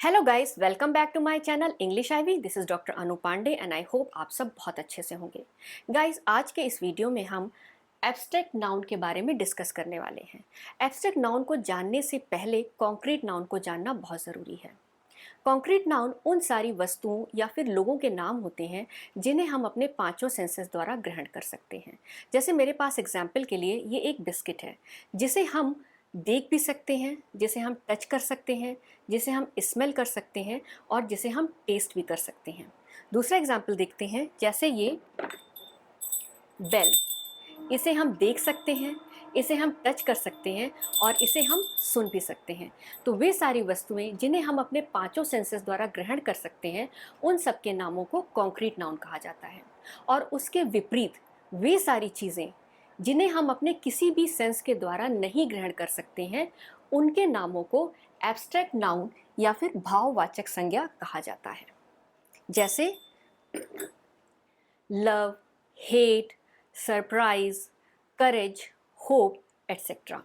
Hello guys, welcome back to my channel English ivy. This is doctor Anu Pandey and I hope आप सब बहुत अच्छे से होंगे। गाइस, आज के इस वीडियो में हम एब्स्ट्रैक्ट नाउन के बारे में डिस्कस करने वाले हैं। एब्स्ट्रैक्ट नाउन को जानने से पहले कॉन्क्रीट नाउन को जानना बहुत ज़रूरी है। कॉन्क्रीट नाउन उन सारी वस्तुओं या फिर लोगों के नाम होते हैं जिन्हें हम अपने पांचों सेंसेस द्वारा ग्रहण कर सकते हैं। जैसे मेरे पास एग्जाम्पल के लिए ये एक बिस्किट है जिसे हम देख भी सकते हैं, जिसे हम टच कर सकते हैं, जिसे हम स्मेल कर सकते हैं और जिसे हम टेस्ट भी कर सकते हैं। दूसरा एग्जाम्पल देखते हैं, जैसे ये बेल, इसे हम देख सकते हैं, इसे हम टच कर सकते हैं और इसे हम सुन भी सकते हैं। तो वे सारी वस्तुएं जिन्हें हम अपने पांचों सेंसेस द्वारा ग्रहण कर सकते हैं, उन सब के नामों को कॉन्क्रीट नाउन कहा जाता है। और उसके विपरीत वे सारी चीज़ें जिन्हें हम अपने किसी भी सेंस के द्वारा नहीं ग्रहण कर सकते हैं, उनके नामों को एब्स्ट्रैक्ट नाउन या फिर भाववाचक संज्ञा कहा जाता है। जैसे लव, हेट, सरप्राइज, करेज, होप, एट्सेट्रा।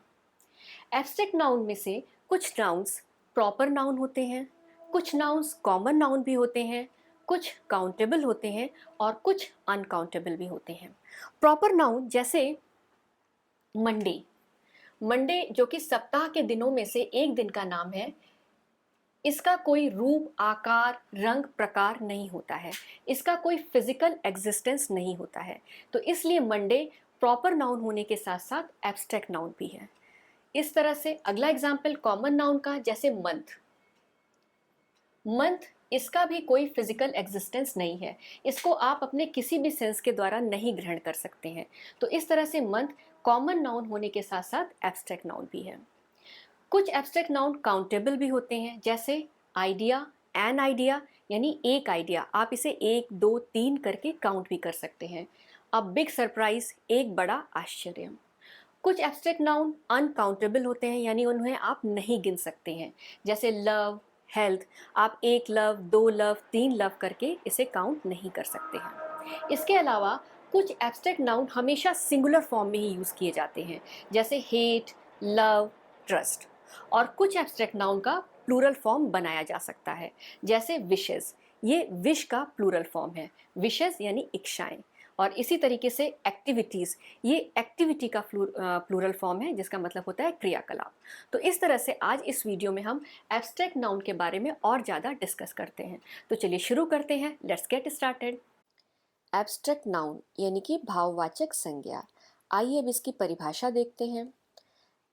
एब्स्ट्रैक्ट नाउन में से कुछ नाउन्स प्रॉपर नाउन होते हैं, कुछ नाउन्स कॉमन नाउन भी होते हैं, कुछ काउंटेबल होते हैं और कुछ अनकाउंटेबल भी होते हैं। प्रॉपर नाउन जैसे मंडे। मंडे जो कि सप्ताह के दिनों में से एक दिन का नाम है, इसका कोई रूप, आकार, रंग, प्रकार नहीं होता है, इसका कोई फिजिकल एग्जिस्टेंस नहीं होता है। तो इसलिए मंडे प्रॉपर नाउन होने के साथ साथ एब्स्ट्रैक्ट नाउन भी है। इस तरह से अगला एग्जाम्पल कॉमन नाउन का, जैसे मंथ। मंथ, इसका भी कोई फिजिकल एग्जिस्टेंस नहीं है, इसको आप अपने किसी भी सेंस के द्वारा नहीं ग्रहण कर सकते हैं। तो इस तरह से मंथ कॉमन नाउन होने के साथ साथ एब्स्ट्रैक्ट नाउन भी है। कुछ एब्स्ट्रैक्ट नाउन काउंटेबल भी होते हैं, जैसे आइडिया, एन आइडिया, यानी एक आइडिया, आप इसे 1, 2, 3 करके काउंट भी कर सकते हैं। अ बिग सरप्राइज, एक बड़ा आश्चर्य। कुछ एब्स्ट्रैक्ट नाउन अनकाउंटेबल होते हैं, यानी उन्हें आप नहीं गिन सकते हैं, जैसे लव, हेल्थ, आप 1 लव, 2 लव, 3 लव करके इसे काउंट नहीं कर सकते हैं। इसके अलावा कुछ एब्स्ट्रैक्ट नाउन हमेशा सिंगुलर फॉर्म में ही यूज़ किए जाते हैं, जैसे हेट, लव, ट्रस्ट। और कुछ एब्स्ट्रैक्ट नाउन का प्लूरल फॉर्म बनाया जा सकता है, जैसे विशेस, ये विश का प्लूरल फॉर्म है, विशेस यानी इच्छाएं। और इसी तरीके से एक्टिविटीज़, ये एक्टिविटी का प्लूरल फॉर्म है, जिसका मतलब होता है क्रियाकलाप। तो इस तरह से आज इस वीडियो में हम एब्स्ट्रैक्ट नाउन के बारे में और ज़्यादा डिस्कस करते हैं। तो चलिए शुरू करते हैं, let's get started. Abstract noun यानी कि भाववाचक संज्ञा। आइए अब इसकी परिभाषा देखते हैं।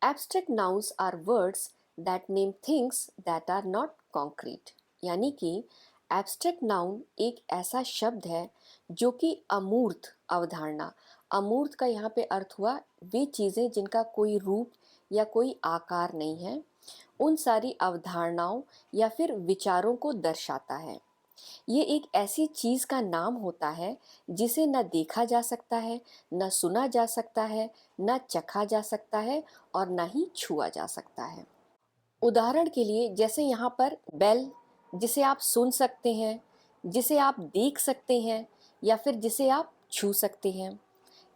Abstract nouns are words that name things that are not concrete. यानी कि एब्स्ट्रैक्ट नाउन एक ऐसा शब्द है जो कि अमूर्त अवधारणा, अमूर्त का यहाँ पे अर्थ हुआ वे चीज़ें जिनका कोई रूप या कोई आकार नहीं है, उन सारी अवधारणाओं या फिर विचारों को दर्शाता है। ये एक ऐसी चीज़ का नाम होता है जिसे न देखा जा सकता है, न सुना जा सकता है, न चखा जा सकता है और न ही छुआ जा सकता है। उदाहरण के लिए जैसे यहाँ पर बेल, जिसे आप सुन सकते हैं, जिसे आप देख सकते हैं या फिर जिसे आप छू सकते हैं।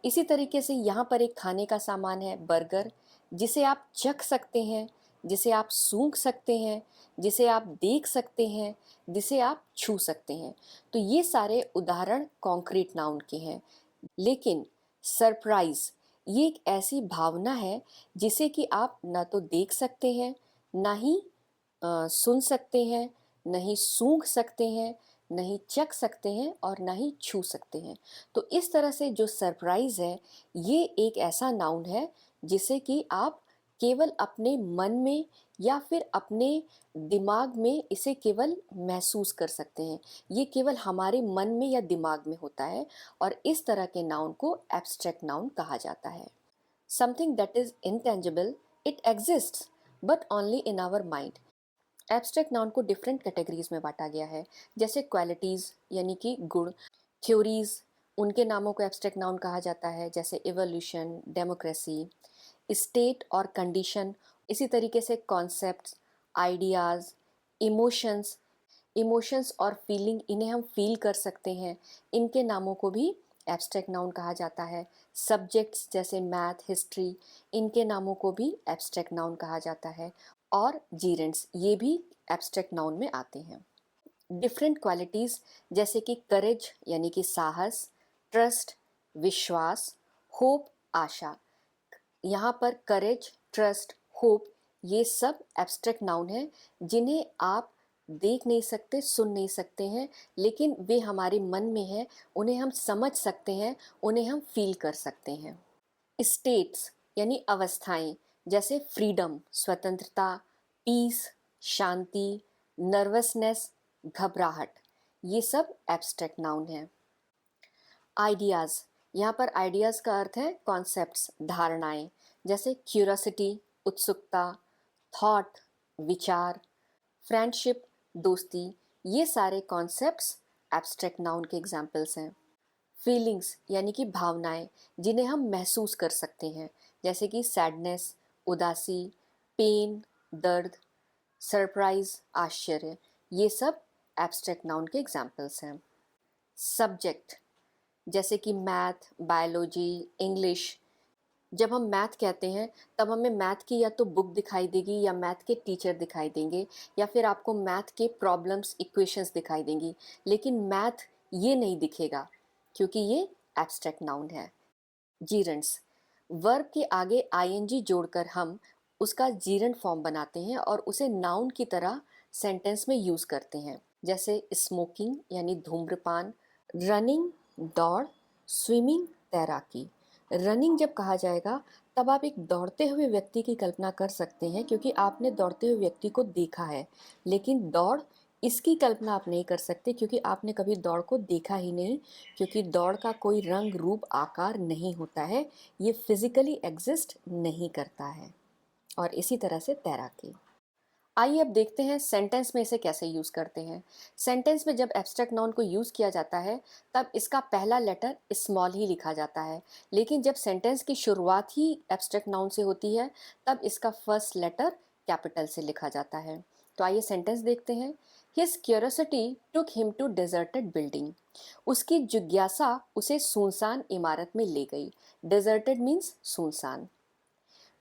इसी तरीके से यहाँ पर एक खाने का सामान है बर्गर, जिसे आप चख सकते हैं, जिसे आप सूंघ सकते हैं, जिसे आप देख सकते हैं, जिसे आप छू सकते हैं। तो ये सारे उदाहरण कॉन्क्रीट नाउन के हैं। लेकिन सरप्राइज ये एक ऐसी भावना है जिसे कि आप ना तो देख सकते हैं, ना ही सुन सकते हैं, ना ही सूंघ सकते हैं, ना ही चख सकते हैं और ना ही छू सकते हैं। तो इस तरह से जो सरप्राइज है, ये एक ऐसा नाउन है जिसे कि आप केवल अपने मन में या फिर अपने दिमाग में इसे केवल महसूस कर सकते हैं। ये केवल हमारे मन में या दिमाग में होता है और इस तरह के नाउन को एब्स्ट्रैक्ट नाउन कहा जाता है। Something that is intangible, it exists but only in our mind. Abstract noun को डिफरेंट कैटेगरीज में बांटा गया है, जैसे क्वालिटीज़ यानी कि गुण, थ्योरीज, उनके नामों को एब्स्ट्रैक्ट नाउन कहा जाता है, जैसे इवोल्यूशन, डेमोक्रेसी। स्टेट और कंडीशन, इसी तरीके से कॉन्सेप्ट्स, आइडियाज़, इमोशंस, इमोशंस और फीलिंग, इन्हें हम फील कर सकते हैं, इनके नामों को भी एब्स्ट्रैक्ट नाउन कहा जाता है। सब्जेक्ट्स जैसे मैथ, हिस्ट्री, इनके नामों को भी एब्स्ट्रैक्ट नाउन कहा जाता है। और जीरेंट्स, ये भी एब्स्ट्रैक्ट नाउन में आते हैं। डिफरेंट क्वालिटीज़ जैसे कि करेज यानी कि साहस, ट्रस्ट विश्वास, होप आशा। यहाँ पर करेज, ट्रस्ट, होप ये सब एब्स्ट्रैक्ट नाउन हैं जिन्हें आप देख नहीं सकते, सुन नहीं सकते हैं, लेकिन वे हमारे मन में है, उन्हें हम समझ सकते हैं, उन्हें हम फील कर सकते हैं। स्टेट्स यानी अवस्थाएं जैसे फ्रीडम स्वतंत्रता, पीस शांति, नर्वसनेस घबराहट, ये सब एब्स्ट्रैक्ट नाउन हैं। आइडियाज़, यहाँ पर आइडियाज़ का अर्थ है कॉन्सेप्ट्स धारणाएं, जैसे क्यूरोसिटी उत्सुकता, थॉट विचार, फ्रेंडशिप दोस्ती, ये सारे कॉन्सेप्ट्स एब्स्ट्रैक्ट नाउन के एग्जाम्पल्स हैं। फीलिंग्स यानी कि भावनाएं जिन्हें हम महसूस कर सकते हैं, जैसे कि सैडनेस उदासी, पेन दर्द, सरप्राइज आश्चर्य, ये सब एब्स्ट्रैक्ट नाउन के एग्जाम्पल्स हैं। सब्जेक्ट जैसे कि मैथ, बायोलॉजी, इंग्लिश। जब हम मैथ कहते हैं तब हमें मैथ की या तो बुक दिखाई देगी या मैथ के टीचर दिखाई देंगे या फिर आपको मैथ के प्रॉब्लम्स इक्वेशंस दिखाई देंगी, लेकिन मैथ ये नहीं दिखेगा क्योंकि ये एब्स्ट्रैक्ट नाउन है। जीरेंट्स, वर्ब के आगे आईएनजी जोड़कर हम उसका जीरेंट फॉर्म बनाते हैं और उसे नाउन की तरह सेंटेंस में यूज़ करते हैं, जैसे स्मोकिंग यानी धूम्रपान, रनिंग दौड़, स्विमिंग तैराकी। रनिंग जब कहा जाएगा तब आप एक दौड़ते हुए व्यक्ति की कल्पना कर सकते हैं क्योंकि आपने दौड़ते हुए व्यक्ति को देखा है, लेकिन दौड़ इसकी कल्पना आप नहीं कर सकते क्योंकि आपने कभी दौड़ को देखा ही नहीं, क्योंकि दौड़ का कोई रंग रूप आकार नहीं होता है, ये फिजिकली एग्जिस्ट नहीं करता है। और इसी तरह से तैराकी। आइए अब देखते हैं सेंटेंस में इसे कैसे यूज़ करते हैं। सेंटेंस में जब एब्स्ट्रैक्ट नाउन को यूज़ किया जाता है तब इसका पहला लेटर स्मॉल ही लिखा जाता है, लेकिन जब सेंटेंस की शुरुआत ही एब्स्ट्रैक्ट नाउन से होती है तब इसका फर्स्ट लेटर कैपिटल से लिखा जाता है। तो आइए सेंटेंस देखते हैं। His curiosity took him to deserted building. उसकी जिज्ञासा उसे सुनसान इमारत में ले गई। डेजर्टेड मीन्स सुनसान।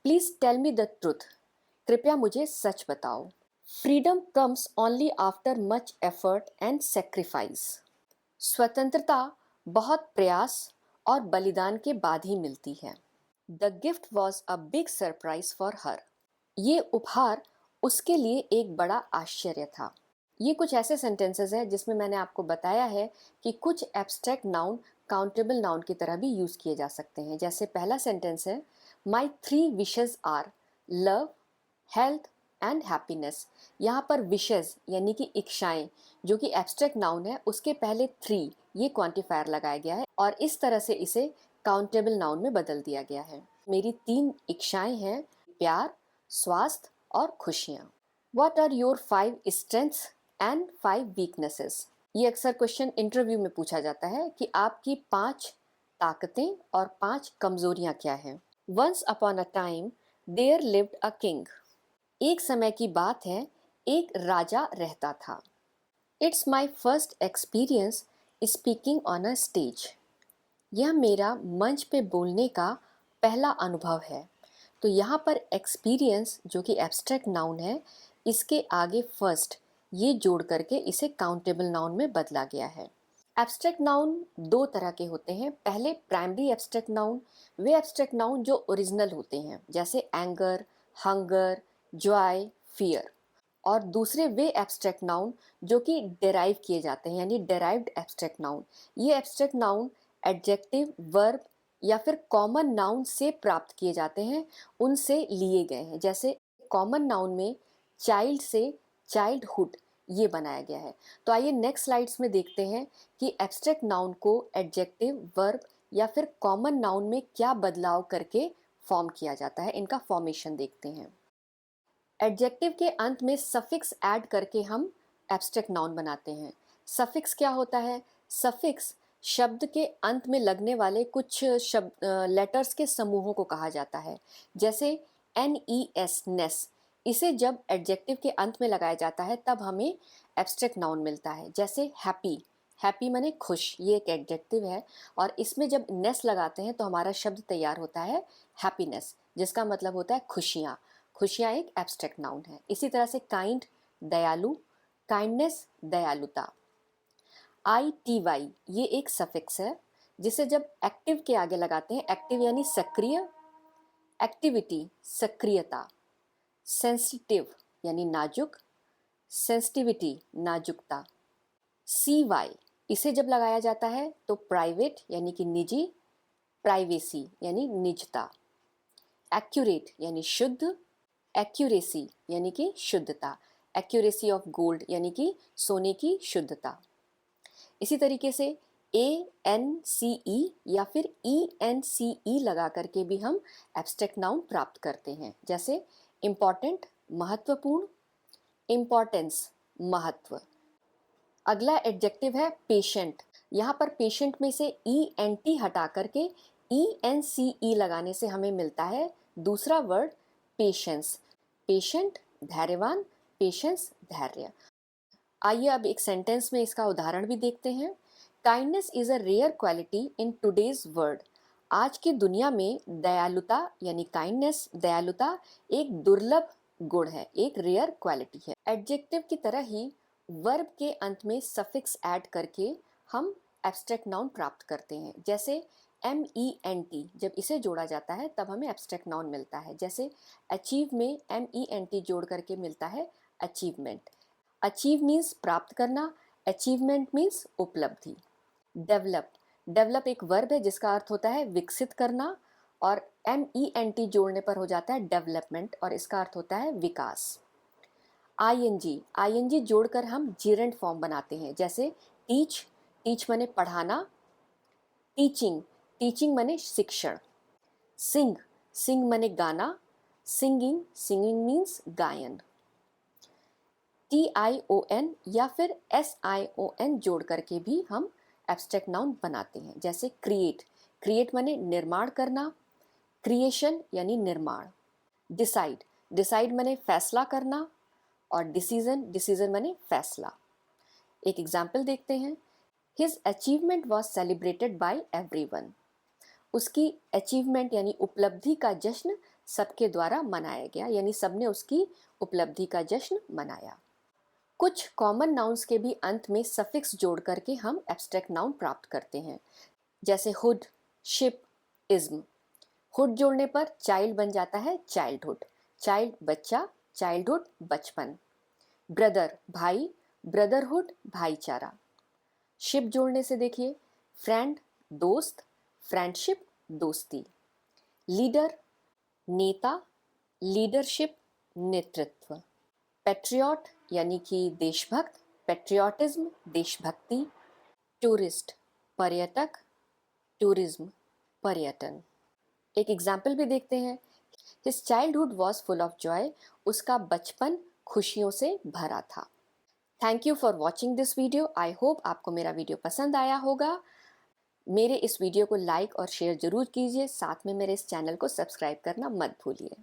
Please tell me the truth. कृपया मुझे सच बताओ। Freedom comes only after much effort and sacrifice. स्वतंत्रता बहुत प्रयास और बलिदान के बाद ही मिलती है। The gift was a big surprise for her. ये उपहार उसके लिए एक बड़ा आश्चर्य था। ये कुछ ऐसे सेंटेंसेस हैं जिसमें मैंने आपको बताया है कि कुछ एब्स्ट्रैक्ट नाउन काउंटेबल नाउन की तरह भी यूज़ किए जा सकते हैं। जैसे पहला सेंटेंस है, my 3 wishes are love, health and happiness. यहाँ पर विशेज़ यानी कि इच्छाएं जो कि एब्स्ट्रैक्ट नाउन है, उसके पहले 3 ये क्वांटिफायर लगाया गया है और इस तरह से इसे काउंटेबल नाउन में बदल दिया गया है। मेरी 3 इच्छाएं हैं, प्यार, स्वास्थ्य और खुशियाँ। What are your 5 strengths and 5 weaknesses? ये अक्सर क्वेश्चन इंटरव्यू में पूछा जाता है कि आपकी 5 ताकतें और 5 कमजोरियां क्या हैं। Once upon a time, there lived a king. एक समय की बात है, एक राजा रहता था। It's my first experience speaking on a stage. यह मेरा मंच पे बोलने का पहला अनुभव है। तो यहाँ पर एक्सपीरियंस जो कि एब्स्ट्रैक्ट नाउन है, इसके आगे फर्स्ट ये जोड़ करके इसे काउंटेबल नाउन में बदला गया है। एब्स्ट्रैक्ट नाउन 2 तरह के होते हैं। पहले प्राइमरी एब्स्ट्रैक्ट नाउन, वे एब्स्ट्रैक्ट नाउन जो ओरिजिनल होते हैं, जैसे एंगर, हंगर, जॉय, फियर। और दूसरे वे एब्स्ट्रैक्ट नाउन जो कि डेराइव किए जाते हैं, यानी डेराइव्ड एब्स्ट्रैक्ट नाउन। ये एब्स्ट्रैक्ट नाउन एडजेक्टिव, वर्ब या फिर कॉमन नाउन से प्राप्त किए जाते हैं, उनसे लिए गए हैं। जैसे कॉमन नाउन में चाइल्ड से चाइल्डहुड ये बनाया गया है। तो आइए नेक्स्ट स्लाइड्स में देखते हैं कि एब्स्ट्रैक्ट नाउन को एडजेक्टिव, वर्ब या फिर कॉमन नाउन में क्या बदलाव करके फॉर्म किया जाता है। इनका फॉर्मेशन देखते हैं। एडजेक्टिव के अंत में सफिक्स ऐड करके हम एब्स्ट्रैक्ट नाउन बनाते हैं। सफिक्स क्या होता है? सफिक्स शब्द के अंत में लगने वाले कुछ शब्द लेटर्स के समूहों को कहा जाता है। जैसे NES नेस, इसे जब एडजेक्टिव के अंत में लगाया जाता है तब हमें एब्स्ट्रैक्ट नाउन मिलता है। जैसे हैप्पी, हैप्पी माने खुश, ये एक एडजेक्टिव है और इसमें जब नेस लगाते हैं तो हमारा शब्द तैयार होता है हैप्पीनेस, जिसका मतलब होता है खुशियाँ। खुशियाँ एक एब्स्ट्रैक्ट नाउन है। इसी तरह से काइंड दयालु, काइंडनेस दयालुता। ITY ये एक सफिक्स है जिसे जब एक्टिव के आगे लगाते हैं, एक्टिव यानी सक्रिय, एक्टिविटी सक्रियता, सेंसिटिव यानी नाजुक, सेंसिटिविटी नाजुकता। CY इसे जब लगाया जाता है तो प्राइवेट यानी कि निजी, प्राइवेसी यानी निजता। एक्यूरेट यानी शुद्ध, एक्यूरेसी यानी कि शुद्धता, एक्यूरेसी ऑफ गोल्ड यानी कि सोने की शुद्धता। इसी तरीके से ANCE या फिर ENCE लगा करके भी हम एब्स्ट्रैक्ट नाउन प्राप्त करते हैं, जैसे इम्पॉर्टेंट महत्वपूर्ण, इम्पॉर्टेंस महत्व। अगला एडजेक्टिव है पेशेंट। यहाँ पर पेशेंट में से ENT हटा करके ENCE लगाने से हमें मिलता है दूसरा वर्ड पेशेंस। पेशेंट धैर्यवान, पेशेंस धैर्य। आइए अब एक सेंटेंस में इसका उदाहरण भी देखते हैं। Kindness is a rare quality in today's world. आज की दुनिया में दयालुता यानी काइंडनेस, दयालुता एक दुर्लभ गुण है, एक रेयर क्वालिटी है। एडजेक्टिव की तरह ही वर्ब के अंत में सफिक्स ऐड करके हम एब्स्ट्रैक्ट नाउन प्राप्त करते हैं, जैसे MENT जब इसे जोड़ा जाता है तब हमें एब्स्ट्रैक्ट नाउन मिलता है। जैसे अचीव में MENT जोड़ करके मिलता है अचीवमेंट। अचीव मीन्स प्राप्त करना, अचीवमेंट मीन्स उपलब्धि। डेवलप, डेवलप एक वर्ब है जिसका अर्थ होता है विकसित करना, और MENT जोड़ने पर हो जाता है डेवलपमेंट और इसका अर्थ होता है विकास। ING जोड़कर हम जीरेंट फॉर्म बनाते हैं, जैसे टीच, टीच माने पढ़ाना, टीचिंग, टीचिंग माने शिक्षण। सिंग, सिंग माने गाना, सिंगिंग, सिंगिंग मीन्स गायन। TION या फिर SION जोड़ करके भी हम एब्स्ट्रैक्ट नाउन बनाते हैं, जैसे क्रिएट, क्रिएट माने निर्माण करना, क्रिएशन यानी निर्माण। डिसाइड, डिसाइड माने फैसला करना, और डिसीजन, डिसीजन माने फैसला। एक एग्जाम्पल देखते हैं। His achievement was celebrated by everyone. उसकी अचीवमेंट यानी उपलब्धि का जश्न सबके द्वारा मनाया गया, यानी सबने उसकी उपलब्धि का जश्न मनाया। कुछ कॉमन नाउन्स के भी अंत में सफिक्स जोड़ करके हम एब्स्ट्रैक्ट नाउन प्राप्त करते हैं, जैसे हुड, शिप, इज्म। हुड जोड़ने पर चाइल्ड बन जाता है चाइल्डहुड, चाइल्ड बच्चा, चाइल्डहुड बचपन। ब्रदर भाई, ब्रदरहुड भाईचारा। शिप जोड़ने से देखिए फ्रेंड दोस्त, फ्रेंडशिप दोस्ती। लीडर नेता, लीडरशिप नेतृत्व। पैट्रियट यानी कि देशभक्त, पैट्रियटिज्म देशभक्ति। टूरिस्ट पर्यटक, टूरिज्म पर्यटन। एक एग्जाम्पल भी देखते हैं। His childhood was full of Joy. उसका बचपन खुशियों से भरा था। Thank you for watching this video. I hope आपको मेरा वीडियो पसंद आया होगा। मेरे इस वीडियो को लाइक और शेयर जरूर कीजिए, साथ में मेरे इस चैनल को सब्सक्राइब करना मत भूलिए।